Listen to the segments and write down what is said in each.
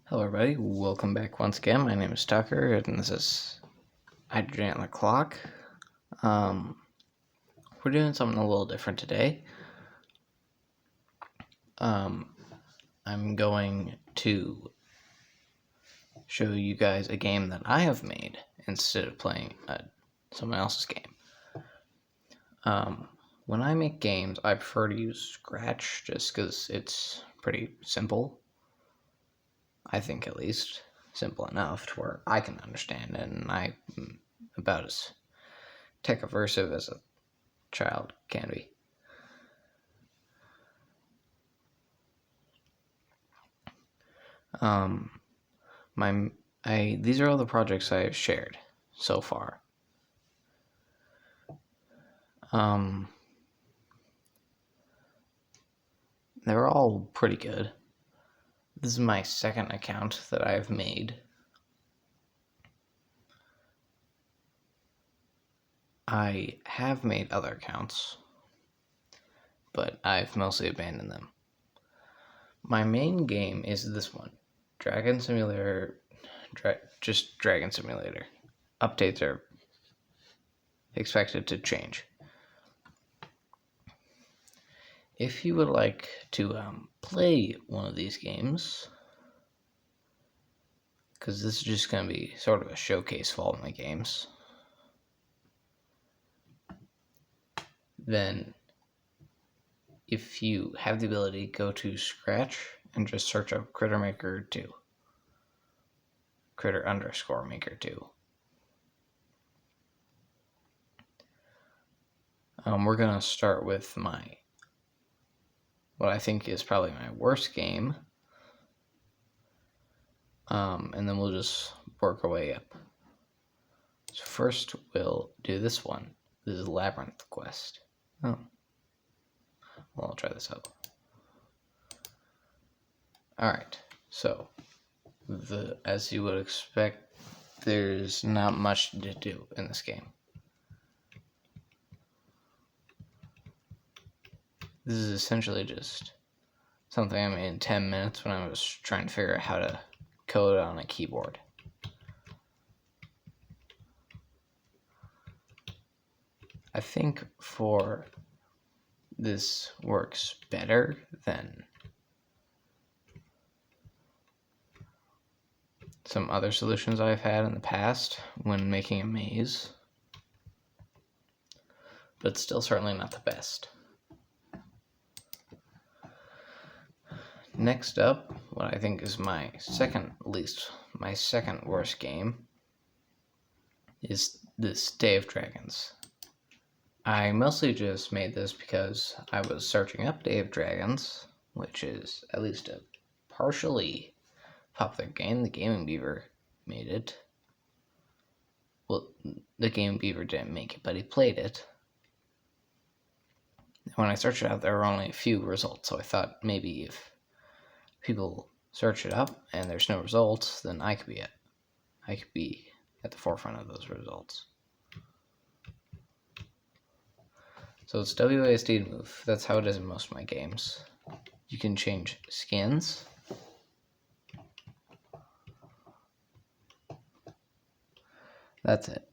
Hello everybody, welcome back once again. My name is Tucker and this is Hydrogen on the Clock. We're doing something a little different today. I'm going to show you guys a game that I have made instead of playing someone else's game. When I make games, I prefer to use Scratch just because it's pretty simple. I think at least simple enough to where I can understand it, and I'm about as tech-aversive as a child can be. These are all the projects I have shared so far. They're all pretty good. This is my second account that I've made. I have made other accounts, but I've mostly abandoned them. My main game is this one, Dragon Simulator, just Dragon Simulator. Updates are expected to change. If you would like to play one of these games, because this is just going to be sort of a showcase for all my games, then if you have the ability, go to Scratch and just search up Critter Maker 2. Critter_Maker 2. We're going to start with what I think is probably my worst game. And then we'll just work our way up. So first we'll do this one. This is Labyrinth Quest. Oh. Well, I'll try this out. Alright, so as you would expect, there's not much to do in this game. This is essentially just something I made in 10 minutes when I was trying to figure out how to code on a keyboard. I think for this works better than some other solutions I've had in the past when making a maze, but still certainly not the best. Next up, what I think is my second worst game is this Day of Dragons. I mostly just made this because I was searching up Day of Dragons, which is at least a partially popular game. The Gaming Beaver made it. Well, the Gaming Beaver didn't make it, but he played it. When I searched it out, there were only a few results, so I thought maybe if people search it up and there's no results, then I could be at the forefront of those results. So it's WASD to move. That's how it is in most of my games. You can change skins. That's it.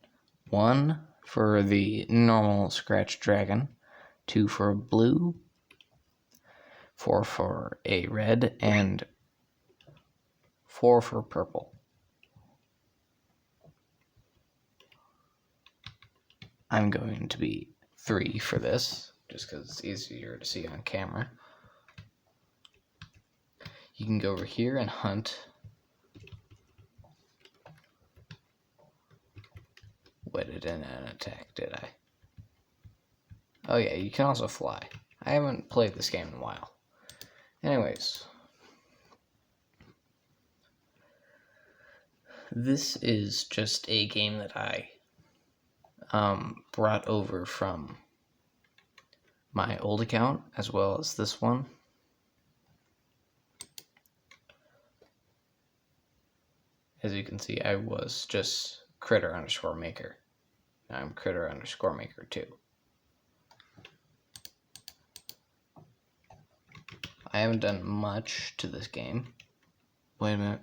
1 for the normal Scratch Dragon, 2 for blue, 4 for a red, and 4 for purple. I'm going to be 3 for this, just because it's easier to see on camera. You can go over here and hunt. Wait, it didn't attack, did I? Oh yeah, you can also fly. I haven't played this game in a while. Anyways, this is just a game that I brought over from my old account as well as this one. As you can see, I was just Critter_Maker. Now I'm Critter_Maker 2. I haven't done much to this game. Wait a minute.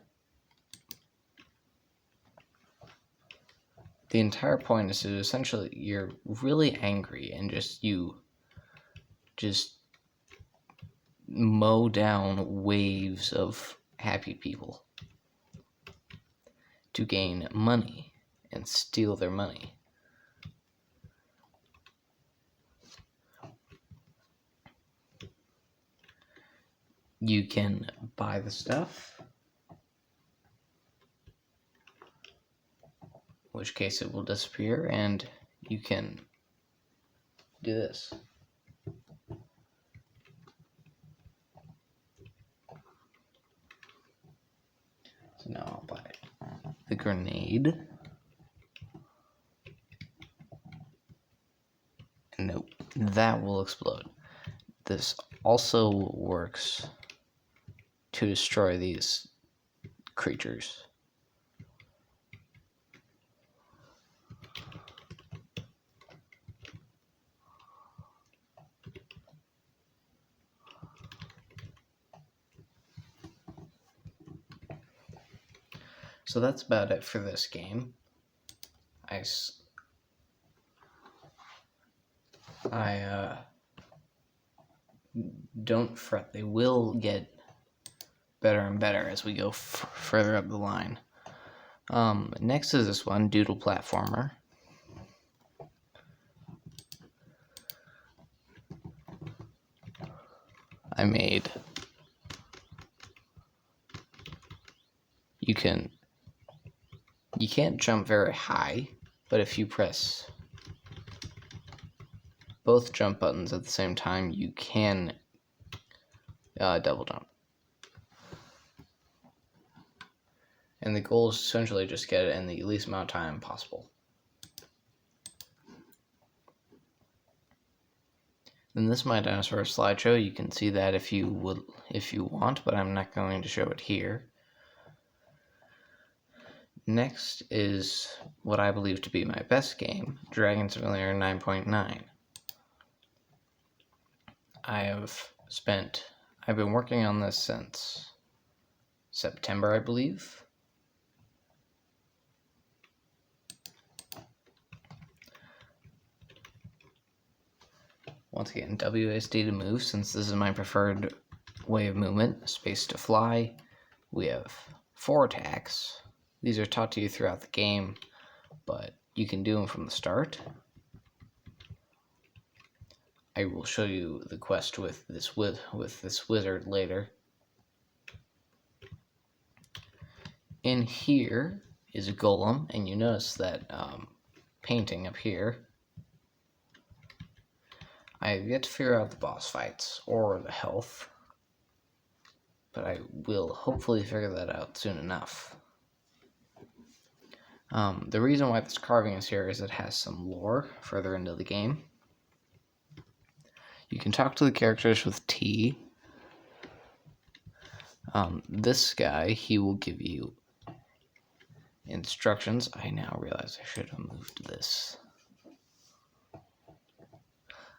the entire point is to essentially you're really angry and just mow down waves of happy people to gain money and steal their money. You can buy the stuff, in which case it will disappear, and you can do this. So now I'll buy the grenade. Nope, that will explode. This also works to destroy these creatures. So that's about it for this game. Don't fret, they will get better and better as we go further up the line. Next is this one, Doodle Platformer. I made. You can't jump very high, but if you press both jump buttons at the same time, you can double jump. And the goal is essentially just get it in the least amount of time possible. Then this is my dinosaur slideshow. You can see that if you want, but I'm not going to show it here. Next is what I believe to be my best game, Dragon Simulator 9.9. I've been working on this since September, I believe. Once again, WASD to move, since this is my preferred way of movement. Space to fly. We have 4 attacks. These are taught to you throughout the game, but you can do them from the start. I will show you the quest with this wizard later. In here is a golem, and you notice that painting up here. I have yet to figure out the boss fights or the health, but I will hopefully figure that out soon enough. The reason why this carving is here is it has some lore further into the game. You can talk to the characters with T. This guy, he will give you instructions. I now realize I should have moved this.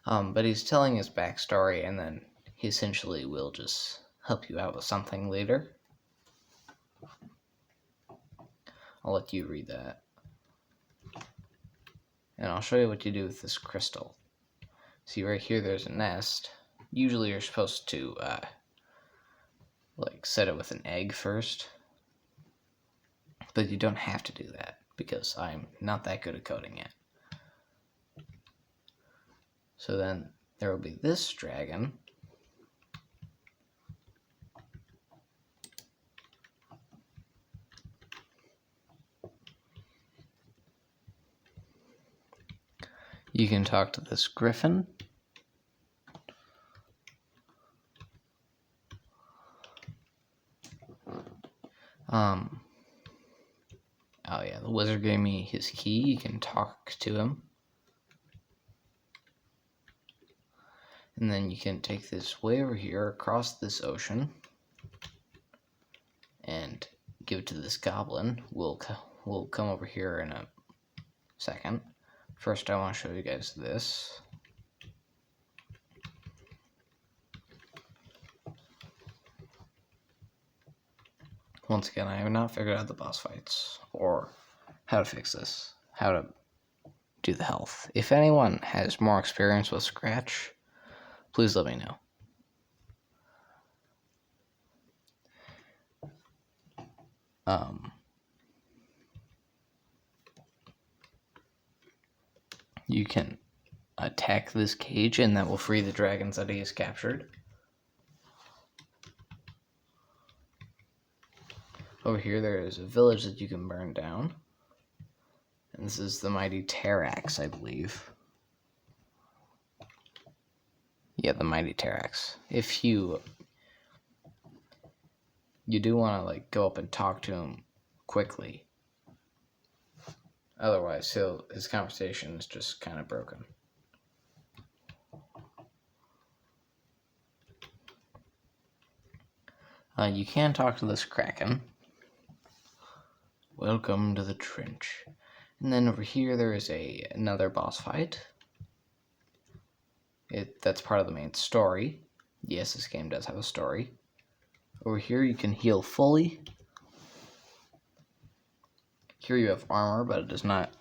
But he's telling his backstory, and then he essentially will just help you out with something later. I'll let you read that. And I'll show you what you do with this crystal. See right here, there's a nest. Usually you're supposed to set it with an egg first. But you don't have to do that, because I'm not that good at coding yet. So then there will be this dragon. You can talk to this griffin. Oh yeah, the wizard gave me his key. You can talk to him. And then you can take this way over here across this ocean and give it to this goblin. We'll come over here in a second. First, I want to show you guys this. Once again, I have not figured out the boss fights or how to fix this. how to do the health. If anyone has more experience with Scratch, please let me know. You can attack this cage and that will free the dragons that he has captured. Over here there is a village that you can burn down. And this is the mighty Terrax, I believe. Yeah, the mighty Terrax. If you do want to like go up and talk to him quickly. Otherwise, his conversation is just kind of broken. You can talk to this Kraken. Welcome to the trench. And then over here there is another boss fight. That's part of the main story. Yes, this game does have a story. Over here you can heal fully. Here you have armor, but it does not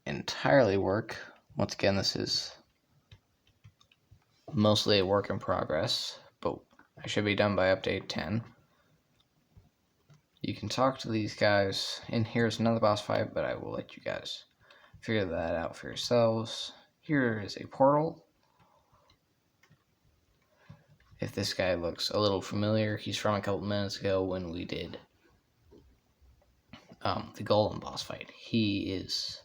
entirely work. Once again, this is mostly a work in progress, but I should be done by update 10. You can talk to these guys, and here's another boss fight, but I will let you guys figure that out for yourselves. Here is a portal. If this guy looks a little familiar, he's from a couple minutes ago when we did the Golem boss fight. He is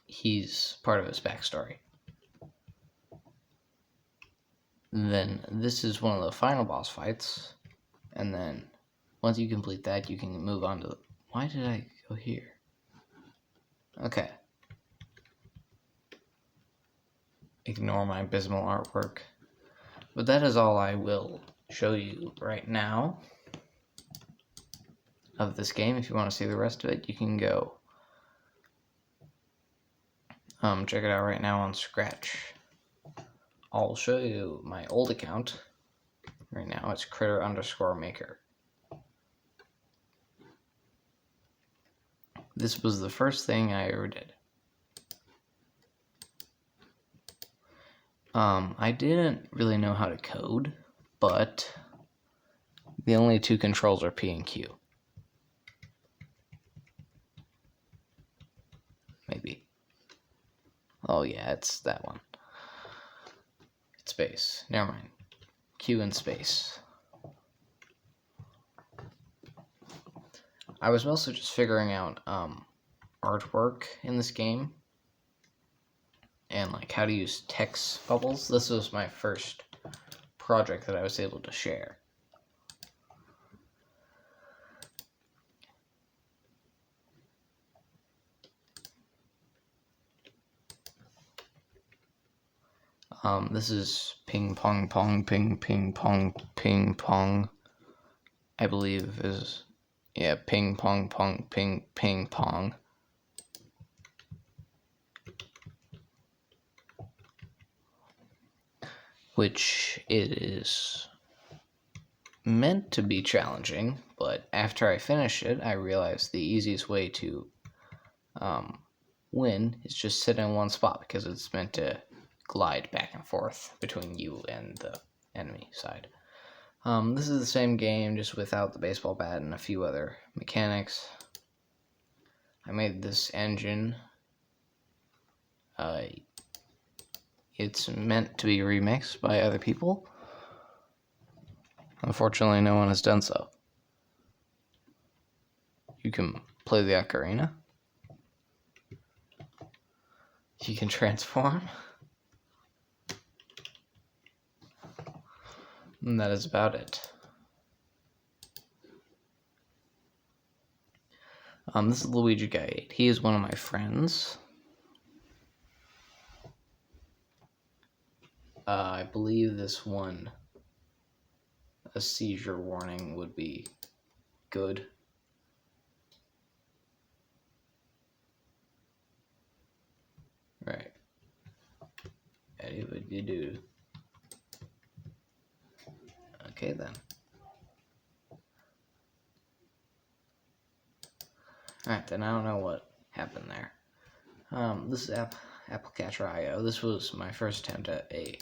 he's part of his backstory. Then this is one of the final boss fights, and then once you complete that, you can move on to why did I go here? Okay. Ignore my abysmal artwork. But that is all I will show you right now of this game. If you want to see the rest of it, you can go check it out right now on Scratch. I'll show you my old account right now. It's critter_maker. This was the first thing I ever did. I didn't really know how to code, but the only two controls are P and Q. Maybe. Oh yeah, it's that one. It's space. Never mind. Q and space. I was mostly just figuring out artwork in this game and like how to use text bubbles. This was my first project that I was able to share. This is ping pong pong ping ping pong ping pong. I believe is ping pong pong ping ping pong. Which it is meant to be challenging, but after I finished it, I realized the easiest way to win is just sit in one spot because it's meant to glide back and forth between you and the enemy side. This is the same game, just without the baseball bat and a few other mechanics. I made this engine. It's meant to be remixed by other people. Unfortunately, no one has done so. You can play the ocarina. You can transform. And that is about it. This is Luigi Guy 8. He is one of my friends. I believe this one, a seizure warning would be good. Right. Eddie, what you do? Okay then. Alright, then I don't know what happened there. This is Applecatcher.io. This was my first attempt at a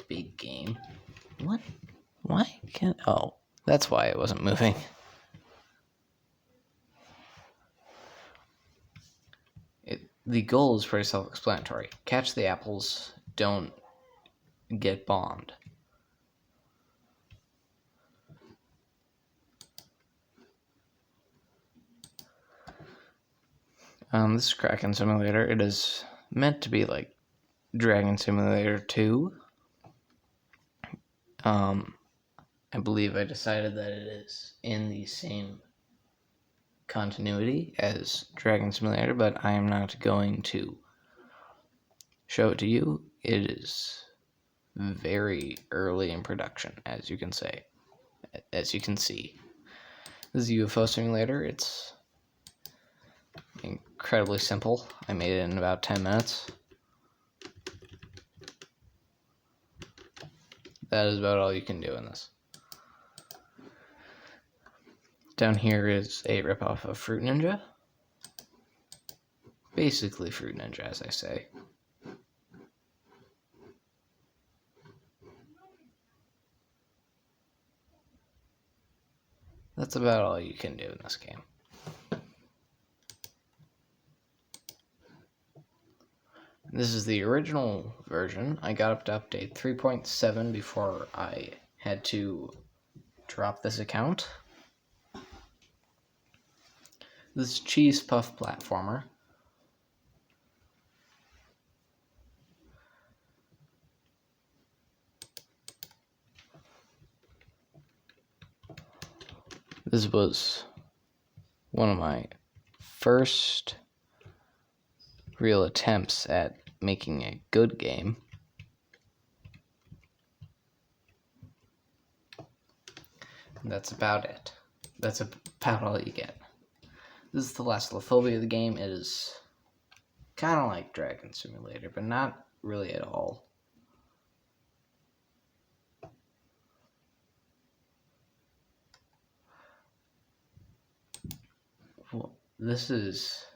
big game. What? Why can't... Oh, that's why it wasn't moving. The goal is pretty self-explanatory. Catch the apples, don't get bombed. This is Kraken Simulator. It is meant to be like Dragon Simulator 2. I believe I decided that it is in the same continuity as Dragon Simulator, but I am not going to show it to you. It is very early in production, as you can see. This is UFO Simulator. It's incredibly simple. I made it in about 10 minutes. That is about all you can do in this. Down here is a ripoff of Fruit Ninja. Basically Fruit Ninja, as I say. That's about all you can do in this game. This is the original version. I got up to update 3.7 before I had to drop this account. This is Cheese Puff Platformer. This was one of my first real attempts at making a good game. And that's about it. That's about all you get. This is the Thalassophobia of the game. It is kind of like Dragon Simulator, but not really at all. Well, this is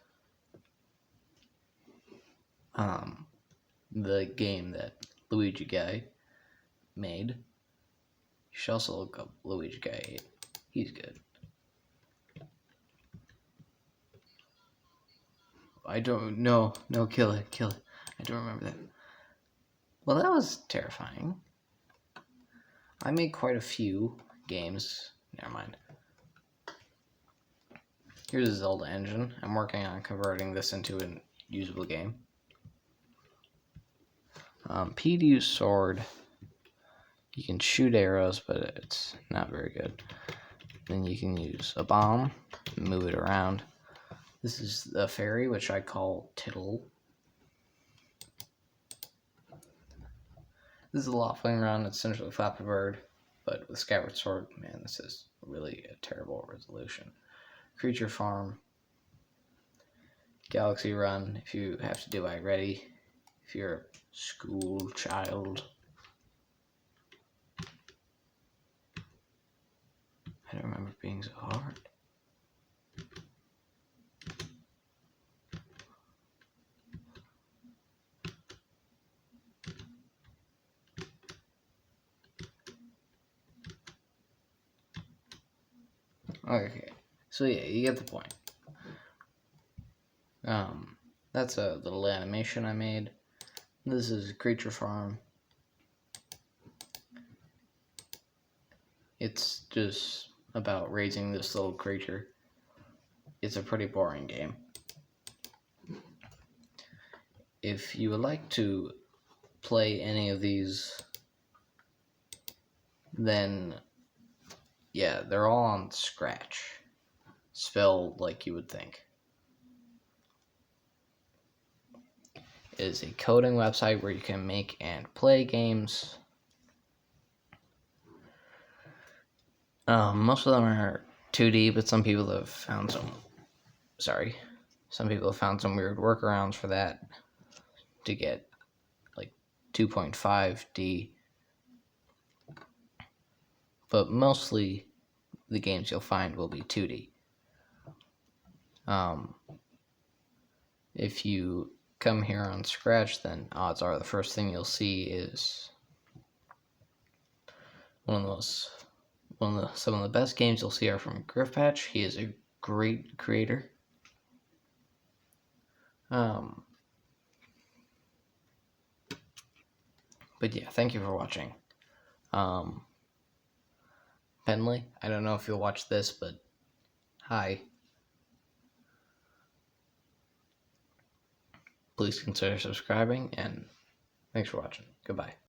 the game that Luigi Guy made. You should also look up Luigi Guy 8. He's good. I don't know. No, kill it. I don't remember that. Well, that was terrifying. I made quite a few games. Never mind. Here's a Zelda engine. I'm working on converting this into a usable game. P to use sword. You can shoot arrows, but it's not very good. Then you can use a bomb, move it around. This is the fairy, which I call Tittle. This is a Loftwing Run. It's essentially Flappy Bird, but with Skyward Sword. Man, this is really a terrible resolution. Creature Farm. Galaxy Run, if you have to do iReady. If you're a school child. I don't remember it being so hard. Okay, so yeah, you get the point. That's a little animation I made. This is Creature Farm. It's just about raising this little creature. It's a pretty boring game. If you would like to play any of these, then yeah, they're all on Scratch. Spelled like you would think. It is a coding website where you can make and play games. Most of them are 2D, but some people have found some weird workarounds for that to get like 2.5D. But mostly the games you'll find will be 2D. If you come here on Scratch, then odds are the first thing you'll see is some of the best games you'll see are from Griffpatch. He is a great creator. But yeah, thank you for watching. Penley, I don't know if you'll watch this, but hi. Please consider subscribing, and thanks for watching. Goodbye.